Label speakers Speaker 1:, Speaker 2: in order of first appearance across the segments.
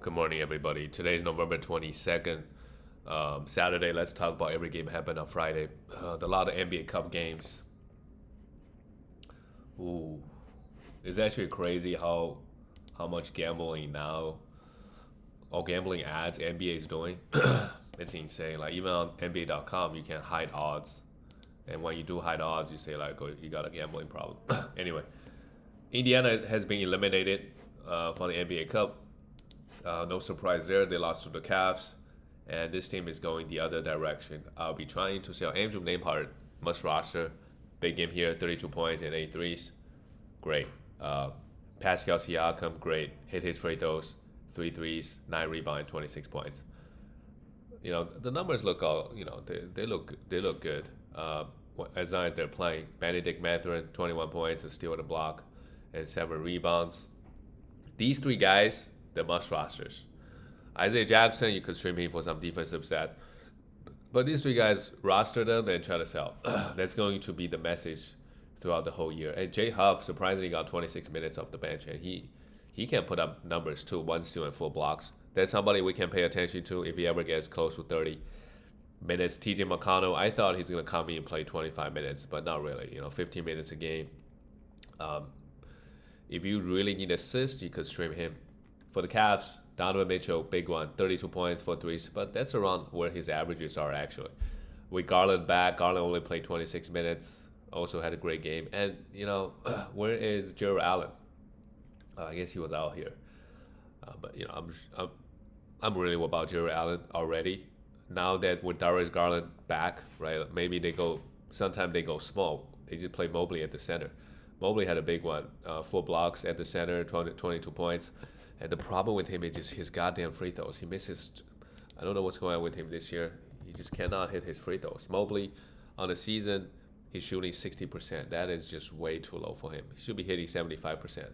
Speaker 1: Good morning, everybody. Today is November 22nd. Saturday, let's talk about every game happened on Friday. A lot of NBA Cup games. Ooh, it's actually crazy how much gambling now or gambling ads NBA is doing. It's insane. Like even on NBA.com, you can hide odds, and when you do hide odds, you say like, "Oh, you got a gambling problem." Anyway, Indiana has been eliminated from the NBA Cup. No surprise there. They lost to the Cavs, and this team is going the other direction. I'll be trying to sell Andrew Nembhard, must roster. Big game here, 32 points and 8 threes. Great. Pascal Siakam, great. Hit his free throws, 3 threes, 9 rebounds, 26 points. The numbers look all, they look good. As long as they're playing. Benedict Mathurin, 21 points, a steal and a block, and 7 rebounds. These three guys, they're must rosters. Isaiah Jackson, you could stream him for some defensive stats. But these three guys, roster them and try to sell. That's going to be the message throughout the whole year. And Jay Huff surprisingly got 26 minutes off the bench, and he can put up numbers too, 1 steal and 4 blocks. That's somebody we can pay attention to if he ever gets close to 30 minutes. TJ McConnell, I thought he's going to come in and play 25 minutes, but not really. 15 minutes a game. If you really need assists, you could stream him. For the Cavs, Donovan Mitchell, big one, 32 points, 4 threes, but that's around where his averages are actually. With Garland back, Garland only played 26 minutes, also had a great game. And, where is Jared Allen? I guess he was out here. I'm really worried about Jared Allen already. Now that with Darius Garland back, right, maybe sometimes they go small. They just play Mobley at the center. Mobley had a big one, 4 blocks at the center, 22 points. And the problem with him is just his goddamn free throws. He misses. I don't know what's going on with him this year. He just cannot hit his free throws. Mobley, on the season, he's shooting 60%. That is just way too low for him. He should be hitting 75%.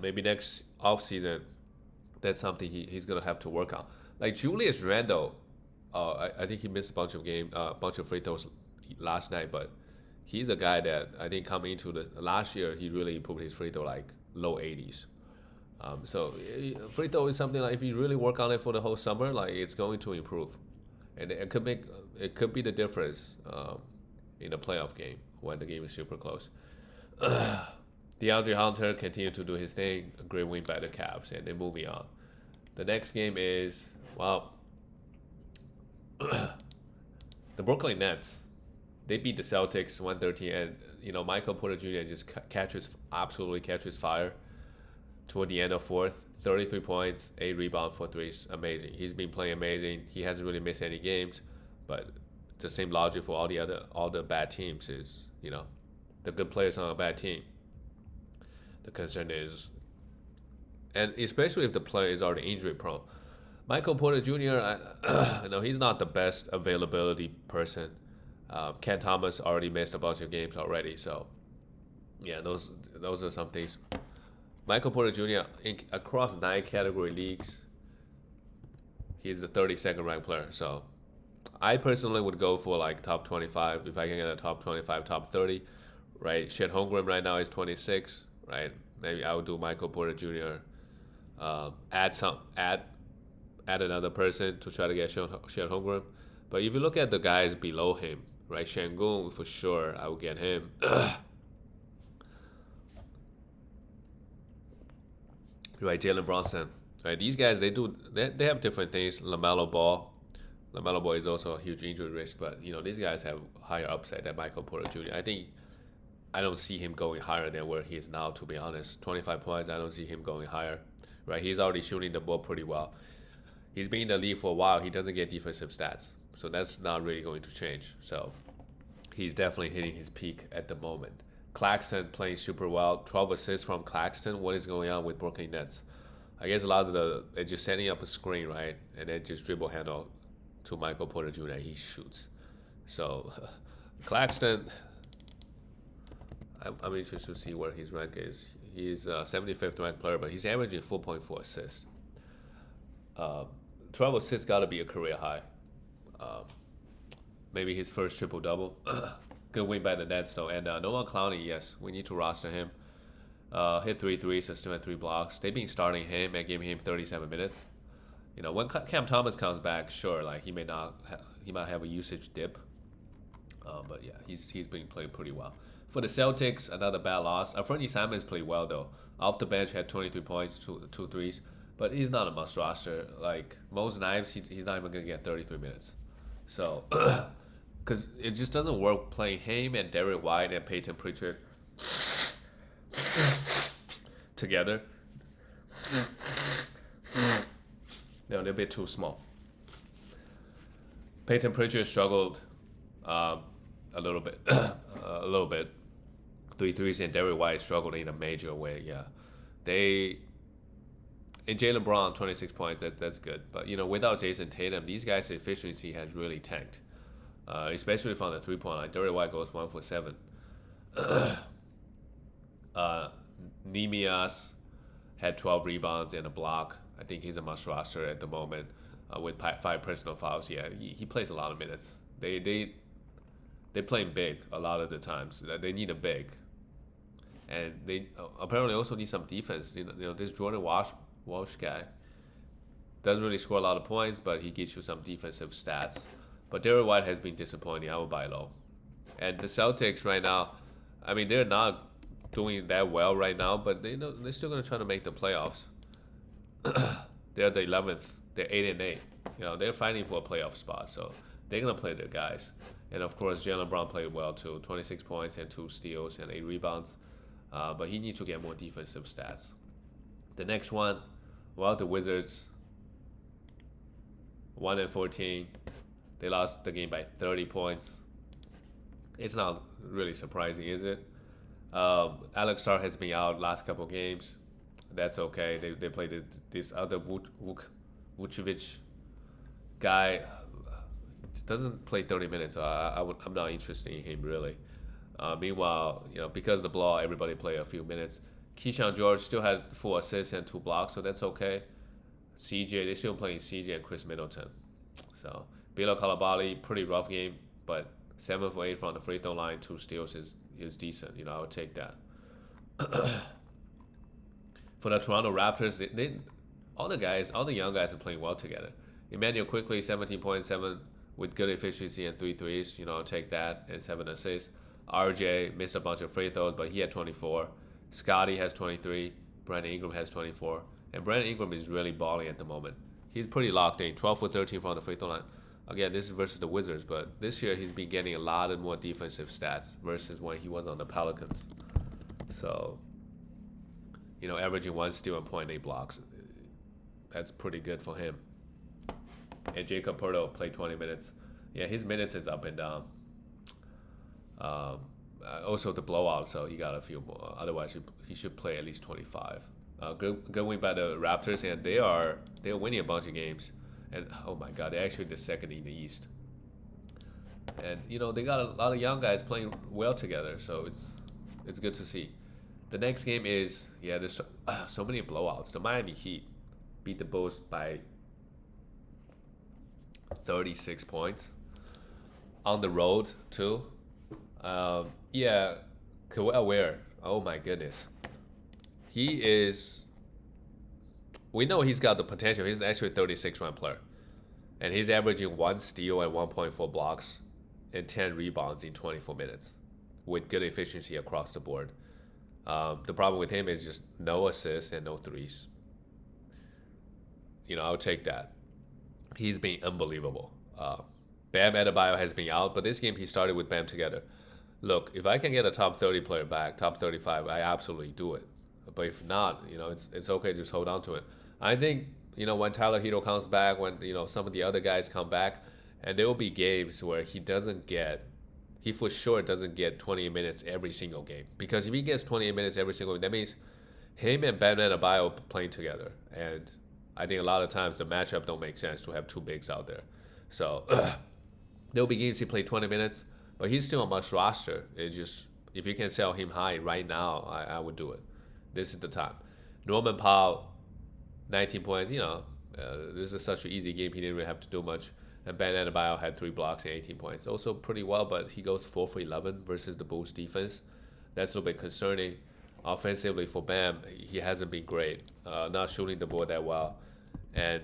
Speaker 1: Maybe next offseason, that's something he's going to have to work on. Like Julius Randle, I think he missed a bunch of free throws last night, but he's a guy that I think coming into the last year, he really improved his free throw like low 80s. So free throw is something like if you really work on it for the whole summer, like it's going to improve, and it could be the difference in a playoff game when the game is super close. DeAndre Hunter continued to do his thing. A great win by the Cavs, and they're moving on. The next game is the Brooklyn Nets. They beat the Celtics 113, and Michael Porter Jr. just absolutely catches fire. Toward the end of fourth, 33 points, 8 rebounds, 4 threes. Amazing. He's been playing amazing. He hasn't really missed any games, but it's the same logic for all the bad teams is, the good players on a bad team. The concern is, and especially if the player is already injury prone. Michael Porter Jr., he's not the best availability person. Ken Thomas already missed a bunch of games already, so yeah, those are some things. Michael Porter Jr. Across 9 category leagues, he's the 32nd ranked player. So I personally would go for like top 25 if I can get a top 25, top 30, right? Shed Holmgren right now is 26, right? Maybe I would do Michael Porter Jr. Add another person to try to get Shed Holmgren. But if you look at the guys below him, right? Şengün for sure, I would get him. Right, Jalen Brunson. Right, these guys they have different things. LaMelo Ball is also a huge injury risk, but these guys have higher upside than Michael Porter Jr. I don't see him going higher than where he is now. To be honest, 25 points. I don't see him going higher. Right, he's already shooting the ball pretty well. He's been in the league for a while. He doesn't get defensive stats, so that's not really going to change. So he's definitely hitting his peak at the moment. Claxton playing super well. 12 assists from Claxton. What is going on with Brooklyn Nets? I guess a lot of they're just setting up a screen, right? And then just dribble handle to Michael Porter Jr. He shoots. So Claxton, I'm interested to see where his rank is. He's 75th ranked player, but he's averaging 4.4 assists. 12 assists got to be a career high. Maybe his first triple double. Good win by the Nets though. And Noah Clowney, yes, we need to roster him. Hit 3 threes, still had 3 blocks. They've been starting him and giving him 37 minutes. You know, when Cam Thomas comes back, sure, like he might have a usage dip. But yeah, he's been playing pretty well. For the Celtics, another bad loss. Fernie Simons played well though. Off the bench, had 23 points, two threes. But he's not a must roster. Like most nights, he's not even gonna get 33 minutes. So, because it just doesn't work playing him and Derek White and Peyton Pritchard together. They're a bit too small. Peyton Pritchard struggled a little bit. 3 threes, and Derek White struggled in a major way. Yeah, and Jaylen Brown 26 points. That's good. But you know, without Jason Tatum, these guys' efficiency has really tanked, especially from the 3-point line. Derek White goes 1 for 7. Nemias had 12 rebounds and a block. I think he's a must roster at the moment with 5 personal fouls. Yeah, he plays a lot of minutes. They playing big a lot of the times. They need a big, and they apparently also need some defense. You know this Jordan Walsh guy doesn't really score a lot of points, but he gives you some defensive stats. But Derek White has been disappointing. I would buy low. And the Celtics right now, I mean, they're not doing that well right now, but they're still going to try to make the playoffs. They're the 11th. They're 8-8. You know, they're fighting for a playoff spot, so they're going to play their guys. And of course, Jaylen Brown played well too. 26 points and 2 steals and 8 rebounds. But he needs to get more defensive stats. The next one, well, the Wizards 1-14. They lost the game by 30 points. It's not really surprising, is it? Alex Sarr has been out last couple games. That's okay. They played this other Vucevic guy. Doesn't play 30 minutes, so I'm not interested in him really. Meanwhile, you know, because of the blowout, everybody played a few minutes. Keyshawn George still had 4 assists and 2 blocks, so that's okay. They're still playing CJ and Chris Middleton. So Bilo Coulibaly, pretty rough game, but 7 for 8 from the free throw line, 2 steals is decent. You know, I would take that. For the Toronto Raptors, all the young guys are playing well together. Emmanuel Quickly, 17.7 with good efficiency and 3 threes. You know, I'll take that, and 7 assists. RJ missed a bunch of free throws, but he had 24. Scotty has 23. Brandon Ingram has 24. And Brandon Ingram is really balling at the moment. He's pretty locked in. 12 for 13 from the free throw line. Again, this is versus the Wizards, but this year he's been getting a lot of more defensive stats versus when he was on the Pelicans. So, you know, averaging 1 steal and 0.8 blocks. That's pretty good for him. And Jacob Poeltl played 20 minutes. Yeah, his minutes is up and down. Also the blowout, so he got a few more. Otherwise, he should play at least 25. Good win by the Raptors, and they're winning a bunch of games. And oh my God, they're actually the second in the East. And you know, they got a lot of young guys playing well together, so it's good to see. The next game is, yeah, there's so many blowouts. The Miami Heat beat the Bulls by 36 points on the road too. Yeah, Kawhi Leonard. Oh my goodness, we know he's got the potential. He's actually a 36-run player, and he's averaging 1 steal and 1.4 blocks and 10 rebounds in 24 minutes with good efficiency across the board. The problem with him is just no assists and no threes. You know, I'll take that. He's been unbelievable. Bam Adebayo has been out, but this game he started with Bam together. Look, if I can get a top 30 player back, top 35, I absolutely do it. But if not, you know, it's okay, just hold on to it. I think, you know, when Tyler Hero comes back, when, you know, some of the other guys come back, and there will be games where he for sure doesn't get 28 minutes every single game. Because if he gets 28 minutes every single game, that means him and Bam Adebayo playing together. And I think a lot of times the matchup don't make sense to have 2 bigs out there. So there'll be games he played 20 minutes, but he's still on must roster. It's just, if you can sell him high right now, I would do it. This is the time. Norman Powell, 19 points. You know, this is such an easy game. He didn't really have to do much. And Ben Adebayo had 3 blocks and 18 points. Also pretty well, but he goes 4 for 11 versus the Bulls defense. That's a little bit concerning. offensively for Bam, he hasn't been great. Not shooting the ball that well, and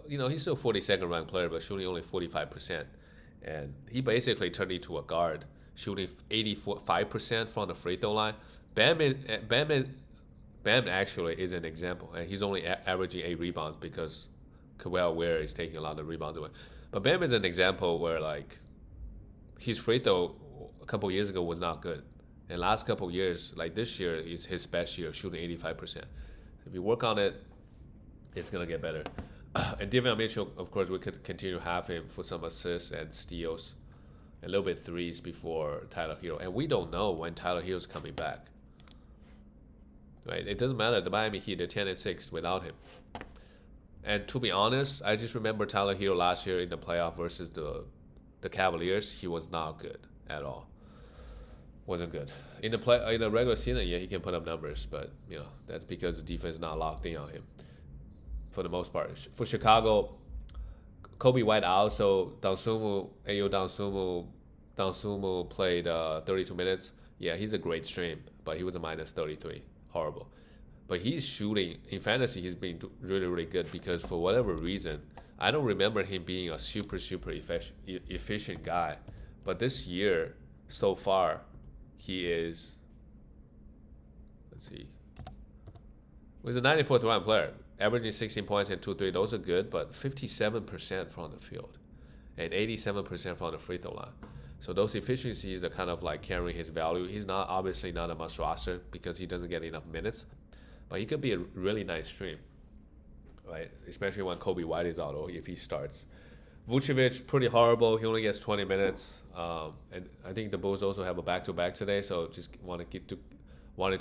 Speaker 1: he's still 42nd ranked player, but shooting only 45%, and he basically turned into a guard, shooting 85% from the free throw line. Bam actually is an example, and he's only averaging 8 rebounds because Kawhi Ware is taking a lot of rebounds away. But Bam is an example where like his free throw a couple years ago was not good. And last couple years, like this year, is his best year, shooting 85%. So if you work on it, it's gonna get better. And Davion Mitchell, of course, we could continue to have him for some assists and steals, a little bit threes before Tyler Hero. And we don't know when Tyler Hero's coming back. Right? It doesn't matter. The Miami Heat, they're 10-6 without him. And to be honest, I just remember Tyler Hero last year in the playoff versus the Cavaliers. He was not good at all. Wasn't good in the regular season. Yeah, he can put up numbers, but that's because the defense is not locked in on him for the most part. For Chicago, Kobe White out, so Downsumu played 32 minutes. Yeah, he's a great stream, but he was a minus 33, horrible. But he's shooting in fantasy. He's been really really good because for whatever reason, I don't remember him being a super efficient guy, but this year so far. He is, let's see, he's a 94th ranked player, averaging 16 points and 2 3. Those are good, but 57% from the field and 87% from the free throw line. So those efficiencies are kind of like carrying his value. He's obviously not a must roster because he doesn't get enough minutes, but he could be a really nice stream, right? Especially when Kobe White is out or if he starts. Vucevic, pretty horrible. He only gets 20 minutes. And I think the Bulls also have a back-to-back today, so just wanted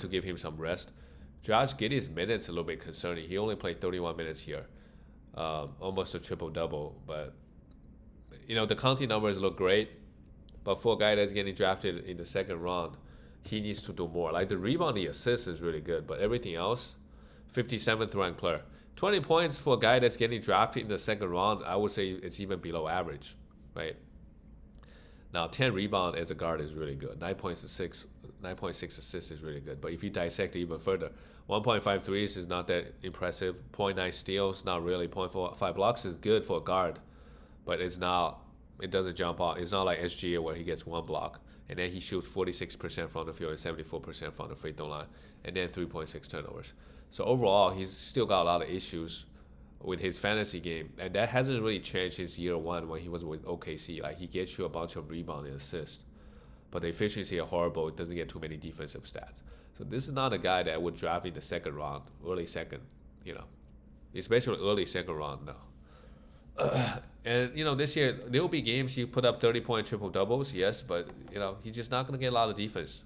Speaker 1: to give him some rest. Josh Giddey's minutes a little bit concerning. He only played 31 minutes here. Almost a triple-double. But, the counting numbers look great. But for a guy that's getting drafted in the second round, he needs to do more. Like the rebounding assist is really good, but everything else, 57th ranked player. 20 points for a guy that's getting drafted in the second round, I would say it's even below average, right? Now, 10 rebound as a guard is really good. 9.6 assists is really good. But if you dissect it even further, 1.5 threes is not that impressive. 0.9 steals, not really. 0.45 blocks is good for a guard, but it doesn't jump out. It's not like SGA where he gets one block. And then he shoots 46% from the field and 74% from the free throw line. And then 3.6 turnovers. So overall, he's still got a lot of issues with his fantasy game, and that hasn't really changed his year one when he was with OKC. Like he gets you a bunch of rebound and assists, but the efficiency is horrible. It doesn't get too many defensive stats. So this is not a guy that I would draft in the second round, early second, especially early second round now. And this year there will be games he put up 30-point triple doubles, yes, but he's just not gonna get a lot of defense.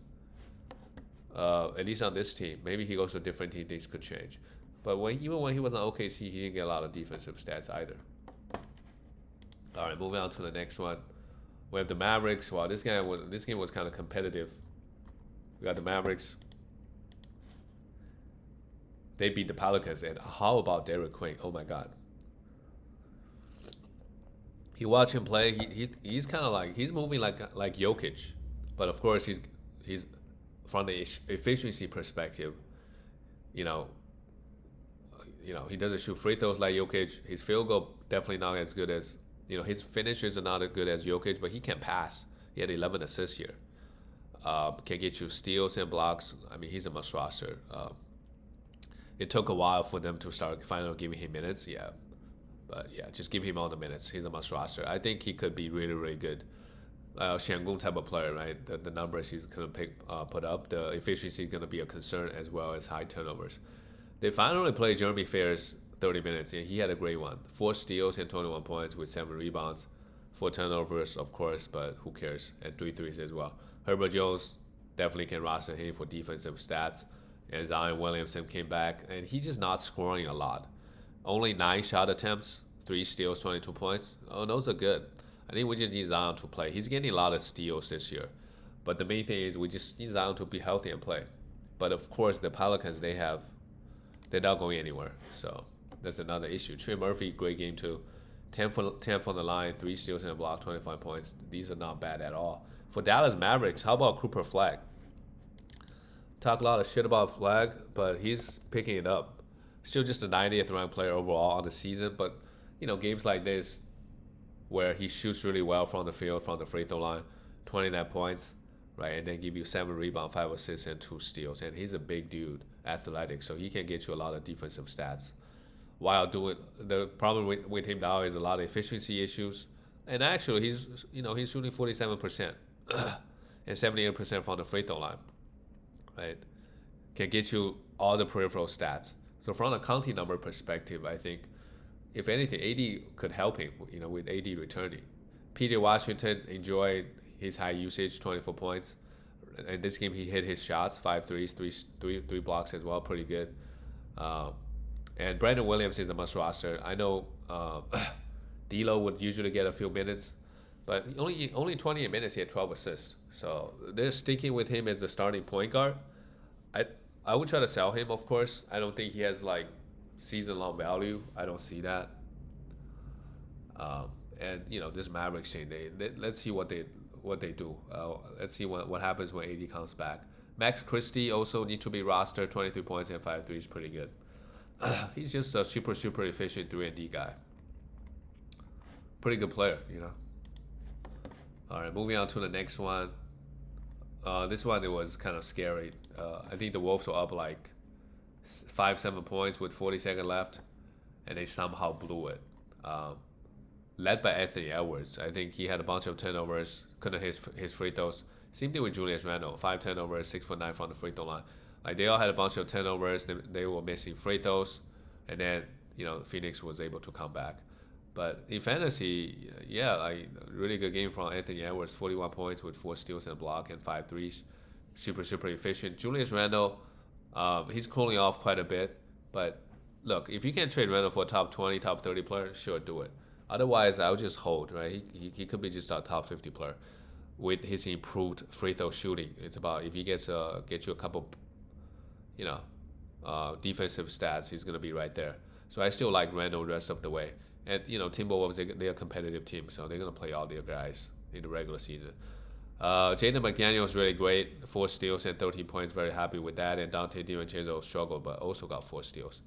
Speaker 1: At least on this team. Maybe he goes to a different team, things could change. But even when he was on OKC, he didn't get a lot of defensive stats either. All right, moving on to the next one. We have the Mavericks. Wow, this game was kind of competitive. We got the Mavericks. They beat the Pelicans, and how about Derek Queen? Oh my God. You watch him play. He's kind of like he's moving like Jokic, but of course he's from the efficiency perspective, he doesn't shoot free throws like Jokic. His field goal definitely not as good as, his finishes are not as good as Jokic, but he can pass. He had 11 assists here. Can get you steals and blocks. I mean, he's a must roster. It took a while for them to start finally giving him minutes. Yeah. But yeah, just give him all the minutes. He's a must roster. I think he could be really, really good. Shangung type of player, right? The numbers he's gonna put up, the efficiency is gonna be a concern as well as high turnovers. They finally played Jeremy Ferris 30 minutes, and he had a great one. 4 steals and 21 points with 7 rebounds, 4 turnovers, of course, but who cares? And 3 threes as well. Herbert Jones definitely can roster him for defensive stats. And Zion Williamson came back, and he's just not scoring a lot. Only 9 shot attempts, 3 steals, 22 points. Oh, those are good. I think we just need Zion to play. He's getting a lot of steals this year. But the main thing is we just need Zion to be healthy and play. But of course, the Pelicans, they're not going anywhere. So that's another issue. Trey Murphy, great game too. 10 from the line, 3 steals and a block, 25 points. These are not bad at all. For Dallas Mavericks, how about Cooper Flag? talk a lot of shit about Flag, but he's picking it up. Still just a 90th ranked player overall on the season, but games like this where he shoots really well from the field, from the free throw line, 29 points, right, and then give you 7 rebounds, 5 assists, and 2 steals. And he's a big dude, athletic, so he can get you a lot of defensive stats. While doing the problem with him now is a lot of efficiency issues, and actually he's shooting 47% and 78% from the free throw line, right? Can get you all the peripheral stats. So from a counting number perspective, I think if anything, AD could help him, with AD returning. PJ Washington enjoyed his high usage, 24 points. In this game, he hit his shots, 5 threes, three blocks as well, pretty good. And Brandon Williams is a must roster. I know D'Lo would usually get a few minutes, but only 28 minutes, he had 12 assists. So they're sticking with him as a starting point guard. I would try to sell him, of course. I don't think he has season-long value. I don't see that. And this Mavericks team, let's see what they do. Let's see what happens when AD comes back. Max Christie also need to be rostered. 23 points and 5 threes, pretty good. He's just a super efficient 3-and-D guy. Pretty good player, All right, moving on to the next one. This one, it was kind of scary. I think the Wolves were up 5-7 points with 40 seconds left, and they somehow blew it. Led by Anthony Edwards. I think he had a bunch of turnovers, couldn't hit his free throws. Same thing with Julius Randle, 5 turnovers, 6'9" from the free throw line. They all had a bunch of turnovers. They were missing free throws, and then Phoenix was able to come back. But in fantasy, really good game from Anthony Edwards, 41 points with 4 steals and a block and 5 threes. Super efficient. Julius Randle, he's cooling off quite a bit. But look, if you can trade Randle for a top 20, top 30 player, sure, do it. Otherwise, I would just hold, right? He could be just a top 50 player with his improved free throw shooting. It's about if he get you a couple, defensive stats, he's going to be right there. So I still like Randle the rest of the way. And, Timberwolves, they're a competitive team, so they're going to play all their guys in the regular season. Jaden McDaniels really great, 4 steals and 13 points, very happy with that. And Dante DiVincenzo struggled, but also got 4 steals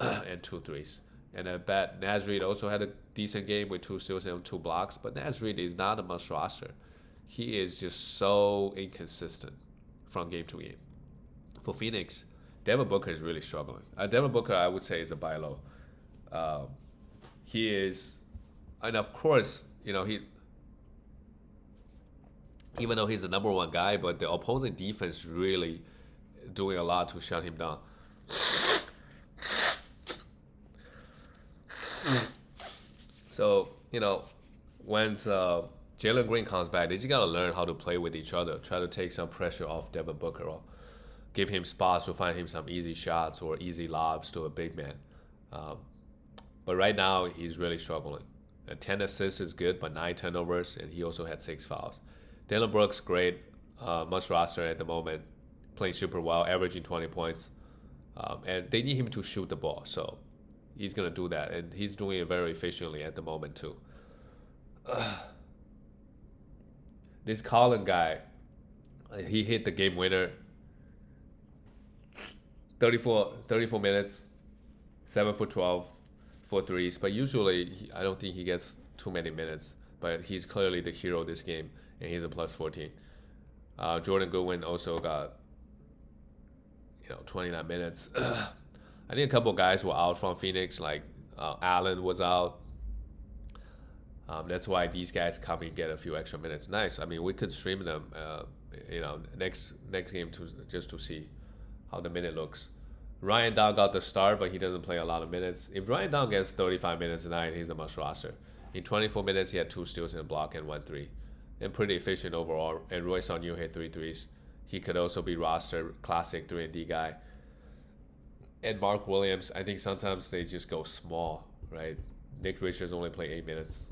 Speaker 1: and 2 threes. And I bet Naz Reid also had a decent game with 2 steals and 2 blocks, but Naz Reid is not a must roster. He is just so inconsistent from game to game. For Phoenix, Devin Booker is really struggling. Devin Booker, I would say, is a buy low. He is, and of course, he, even though he's the number 1 guy, but the opposing defense really doing a lot to shut him down. So, when Jalen Green comes back, they just got to learn how to play with each other, try to take some pressure off Devin Booker, or give him spots to find him some easy shots or easy lobs to a big man. But right now, he's really struggling. 10 assists is good, but 9 turnovers, and he also had 6 fouls. Dylan Brooks, great, must roster at the moment, playing super well, averaging 20 points. And they need him to shoot the ball, so he's going to do that, and he's doing it very efficiently at the moment too. This Collin guy, he hit the game winner. 34 minutes, 7 for 12, 4 threes. But usually, I don't think he gets too many minutes. But he's clearly the hero this game, and he's a plus 14. Jordan Goodwin also got 29 minutes. I think a couple guys were out from Phoenix, like Allen was out. That's why these guys come and get a few extra minutes. Nice. I mean, we could stream them, next game to see how the minute looks. Ryan Down got the start, but he doesn't play a lot of minutes. If Ryan Down gets 35 minutes a night, he's a must roster. In 24 minutes, he had 2 steals and a block and 1 3. And pretty efficient overall. And Royce O'Neal hit 3 threes. He could also be roster, classic 3-and-D guy. And Mark Williams, I think sometimes they just go small, right? Nick Richards only played 8 minutes.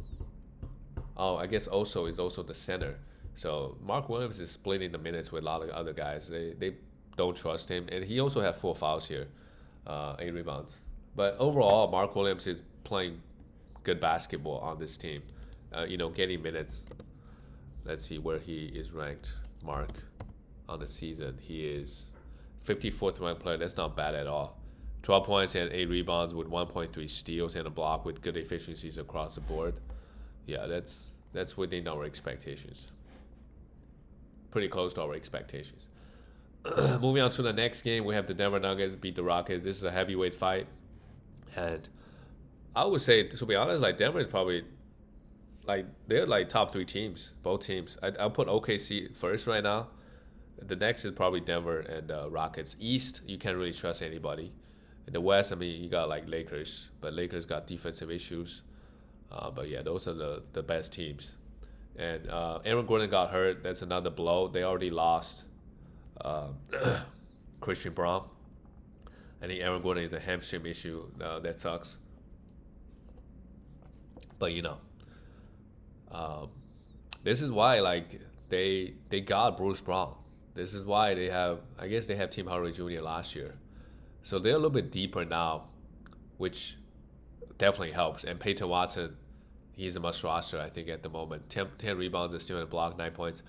Speaker 1: Oh, I guess also is also the center. So Mark Williams is splitting the minutes with a lot of other guys. They don't trust him. And he also had 4 fouls here, 8 rebounds. But overall, Mark Williams is playing good basketball on this team. Getting minutes. Let's see where he is ranked. Mark. on the season. He is 54th ranked player. That's not bad at all. 12 points and 8 rebounds with 1.3 steals and a block with good efficiencies across the board. Yeah, that's within our expectations. Pretty close to our expectations. Moving on to the next game, we have the Denver Nuggets beat the Rockets. This is a heavyweight fight, and I would say, to be honest, like Denver is probably like they're like top 3 teams, both teams. I'll put OKC first right now. The next is probably Denver and Rockets. East, you can't really trust anybody. In the West, I mean, you got like Lakers, but Lakers got defensive issues. But yeah, those are the best teams. And Aaron Gordon got hurt. That's another blow. They already lost Christian Braun. I think Aaron Gordon is a hamstring issue. That sucks. But this is why like they got Bruce Brown. This is why I guess they have Tim Hardaway Jr. last year. So they're a little bit deeper now, which definitely helps. And Peyton Watson, he's a must roster, I think, at the moment. 10 rebounds, a steal and a block, 9 points.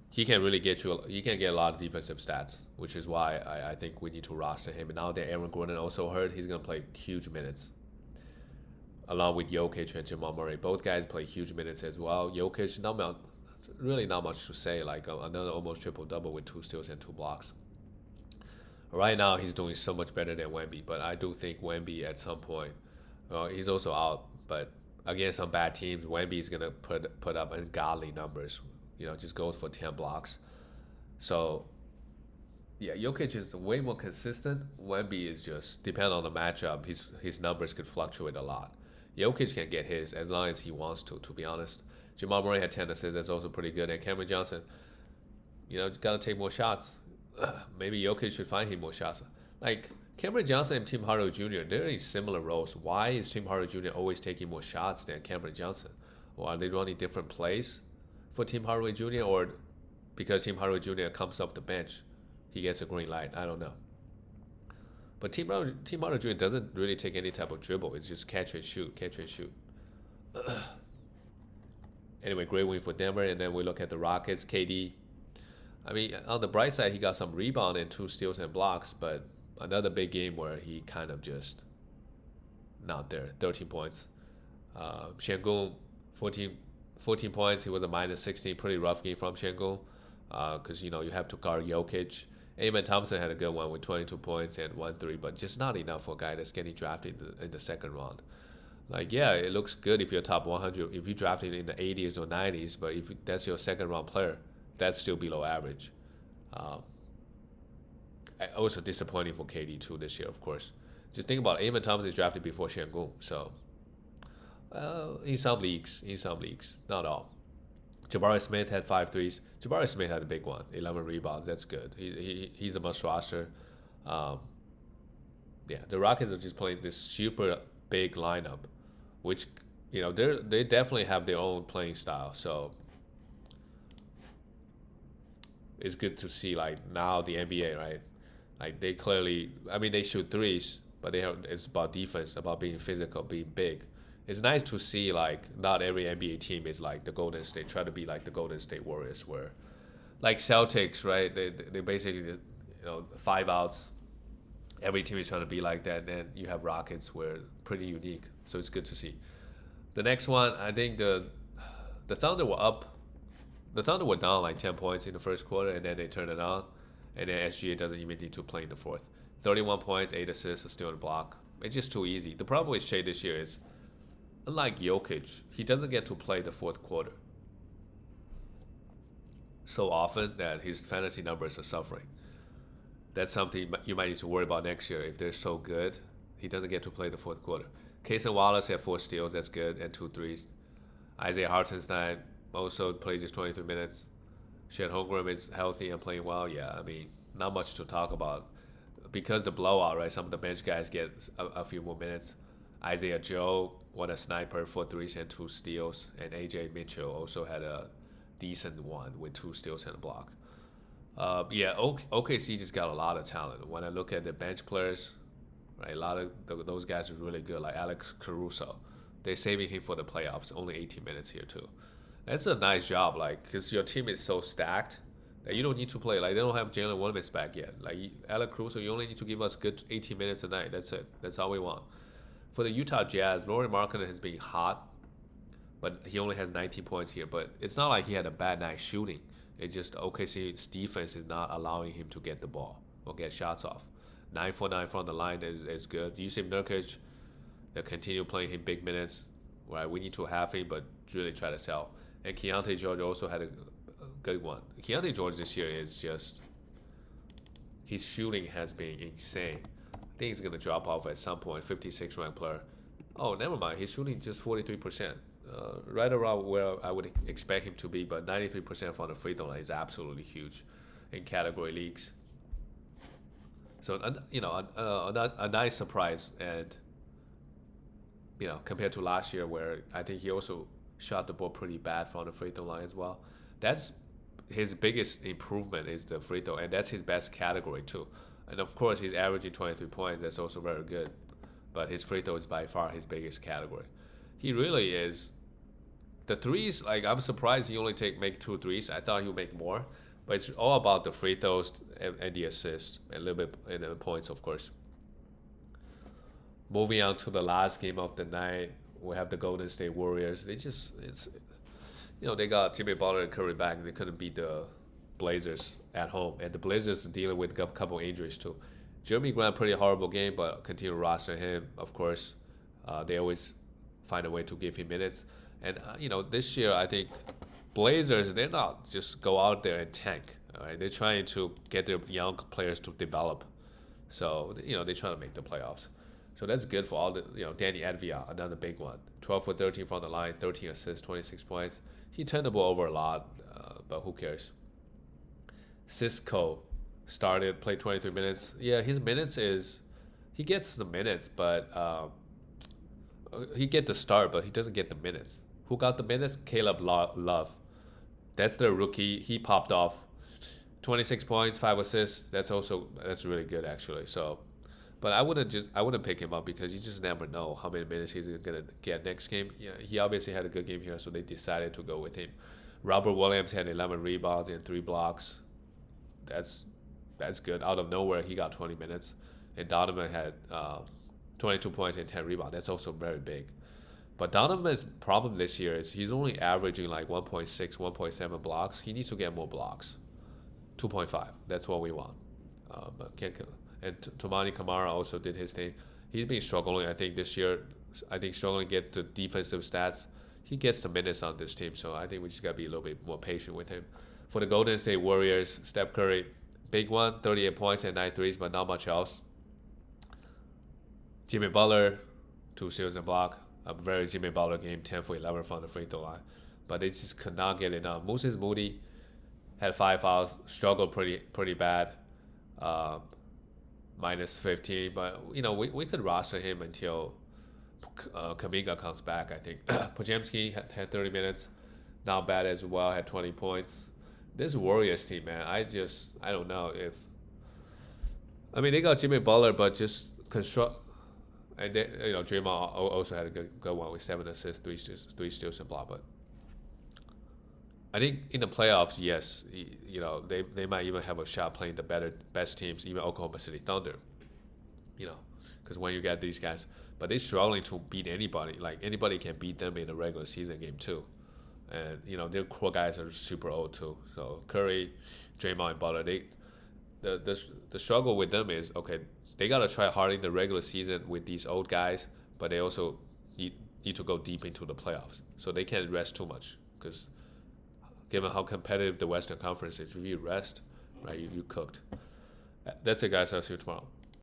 Speaker 1: He can really get you. He can get a lot of defensive stats, which is why I think we need to roster him. And now that Aaron Gordon also hurt, he's gonna play huge minutes, along with Jokic and Jamal Murray. Both guys play huge minutes as well. Jokic, really not much to say. Like another almost triple double with 2 steals and 2 blocks. Right now, he's doing so much better than Wemby, but I do think Wemby at some point, he's also out. But against some bad teams, Wemby is gonna put up ungodly numbers. Just goes for 10 blocks. So, yeah, Jokic is way more consistent. Wemby is just depend on the matchup. His numbers could fluctuate a lot. Jokic can get his as long as he wants to be honest. Jamal Murray had 10 assists. That's also pretty good. And Cameron Johnson, gotta take more shots. Maybe Jokic should find him more shots. Like Cameron Johnson and Tim Hardaway Jr., they're in similar roles. Why is Tim Hardaway Jr. always taking more shots than Cameron Johnson? Or are they running different plays for Tim Hardaway Jr.? Or because Tim Hardaway Jr. comes off the bench, he gets a green light? I don't know. But Tim Hardaway Jr. doesn't really take any type of dribble. It's just catch and shoot. Anyway, great win for Denver. And then we look at the Rockets. KD, I mean, on the bright side, he got some rebound and 2 steals and blocks, but another big game where he kind of just not there. 13 points. Şengün, 14 points. He was a minus 16. Pretty rough game from Şengün because, you have to guard Jokic. Amen Thompson had a good one with 22 points and 1 3, but just not enough for a guy that's getting drafted in the second round. Like, yeah, it looks good if you're top 100, if you drafted in the 80s or 90s, but if that's your second round player, that's still below average. Also disappointing for KD too this year, of course. Just think about it. Amen Thompson is drafted before Şengün, so in some leagues, not all. Jabari Smith had 5 threes. Jabari Smith had a big one, 11 rebounds. That's good. He's a must roster. Yeah, the Rockets are just playing this super big lineup, which they definitely have their own playing style. So it's good to see like now the NBA, right? Like they clearly, I mean, they shoot threes, but it's about defense, about being physical, being big. It's nice to see like not every NBA team is like the Golden State, try to be like the Golden State Warriors, where like Celtics, right? They basically 5 outs. Every team is trying to be like that. And then you have Rockets, where pretty unique. So it's good to see. The next one, I think the Thunder were up. The Thunder were down like 10 points in the first quarter, and then they turned it on. And then SGA doesn't even need to play in the fourth. 31 points, 8 assists, a steal and block. It's just too easy. The problem with Shea this year is, unlike Jokic, he doesn't get to play the fourth quarter so often that his fantasy numbers are suffering. That's something you might need to worry about next year. If they're so good, he doesn't get to play the fourth quarter. Cason Wallace had 4 steals, that's good, and 2 threes. Isaiah Hartenstein also plays just 23 minutes. Chet Holmgren is healthy and playing well. Yeah, I mean, not much to talk about. Because the blowout, right, some of the bench guys get a few more minutes. Isaiah Joe, what a sniper, 4 threes and 2 steals. And AJ Mitchell also had a decent one with 2 steals and a block. Yeah, OKC just got a lot of talent. When I look at the bench players, right, a lot of those guys are really good, like Alex Caruso. They're saving him for the playoffs, only 18 minutes here too. That's a nice job, like, because your team is so stacked that you don't need to play. Like, they don't have Jalen Williams back yet. Like, Alec Caruso, you only need to give us good 18 minutes a night. That's it. That's all we want. For the Utah Jazz, Lauri Markkanen has been hot, but he only has 19 points here. But it's not like he had a bad night shooting. It's just OKC's defense is not allowing him to get the ball or get shots off. 9 for 9 from the line is good. Yusuf Nurkic, they continue playing him big minutes. Right, we need to have him, but really try to sell. And Keontae George also had a good one. Keontae George this year is just, his shooting has been insane. I think he's gonna drop off at some point. 56 ranked player. Oh, never mind. He's shooting just 43%. Right around where I would expect him to be, but 93% from the free throw line is absolutely huge in category leagues. So a nice surprise, and compared to last year where I think he also shot the ball pretty bad from the free throw line as well. That's his biggest improvement is the free throw, and that's his best category too. And of course, he's averaging 23 points. That's also very good, but his free throw is by far his biggest category. He really is. The threes, like, I'm surprised he only make 2 threes. I thought he would make more, but it's all about the free throws and the assists, and a little bit in the points, of course. Moving on to the last game of the night, we have the Golden State Warriors. They got Jimmy Butler and Curry back, and they couldn't beat the Blazers at home. And the Blazers are dealing with a couple injuries too. Jeremy Grant, pretty horrible game, but continue to roster him, of course. They always find a way to give him minutes. And, this year, I think Blazers, they're not just go out there and tank. All right? They're trying to get their young players to develop. So, they're trying to make the playoffs. So that's good for all the, Danny Advia, another big one. 12 for 13 from the line, 13 assists, 26 points. He turned the ball over a lot, but who cares? Cisco played 23 minutes. Yeah, his minutes he gets the minutes, but he get the start, but he doesn't get the minutes. Who got the minutes? Caleb Love. That's the rookie. He popped off. 26 points, 5 assists. That's really good, actually. So, but I wouldn't pick him up because you just never know how many minutes he's gonna get next game. Yeah, he obviously had a good game here, so they decided to go with him. Robert Williams had 11 rebounds and 3 blocks. That's good. Out of nowhere, he got 20 minutes, and Donovan had 22 points and 10 rebounds. That's also very big. But Donovan's problem this year is he's only averaging like 1.6, 1.7 blocks. He needs to get more blocks. 2.5. That's what we want. But can't. And Tomani Kamara also did his thing. He's been struggling, I think, this year. Struggling to get the defensive stats. He gets the minutes on this team, so I think we just got to be a little bit more patient with him. For the Golden State Warriors, Steph Curry, big one, 38 points and 9 threes, but not much else. Jimmy Butler, 2 steals and block. A very Jimmy Butler game, 10 for 11 from the free throw line. But they just could not get it done. Moses Moody had 5 fouls, struggled pretty bad. Minus 15, but we could roster him until Kuminga comes back, I think. Podziemski had 30 minutes, not bad as well, had 20 points. This Warriors team, man, I don't know if. I mean, they got Jimmy Butler, but just construct. And they, Draymond also had a good one with 7 assists, 3 steals and block. But I think in the playoffs, yes, they might even have a shot playing the best teams, even Oklahoma City Thunder. Because when you get these guys, but they're struggling to beat anybody. Like, anybody can beat them in a regular season game too. And their core guys are super old too. So Curry, Draymond, and Butler, the struggle with them is, okay, they gotta try hard in the regular season with these old guys, but they also need to go deep into the playoffs. So they can't rest too much, because given how competitive the Western Conference is, if you rest, right, you cooked. That's it, guys. I'll see you tomorrow.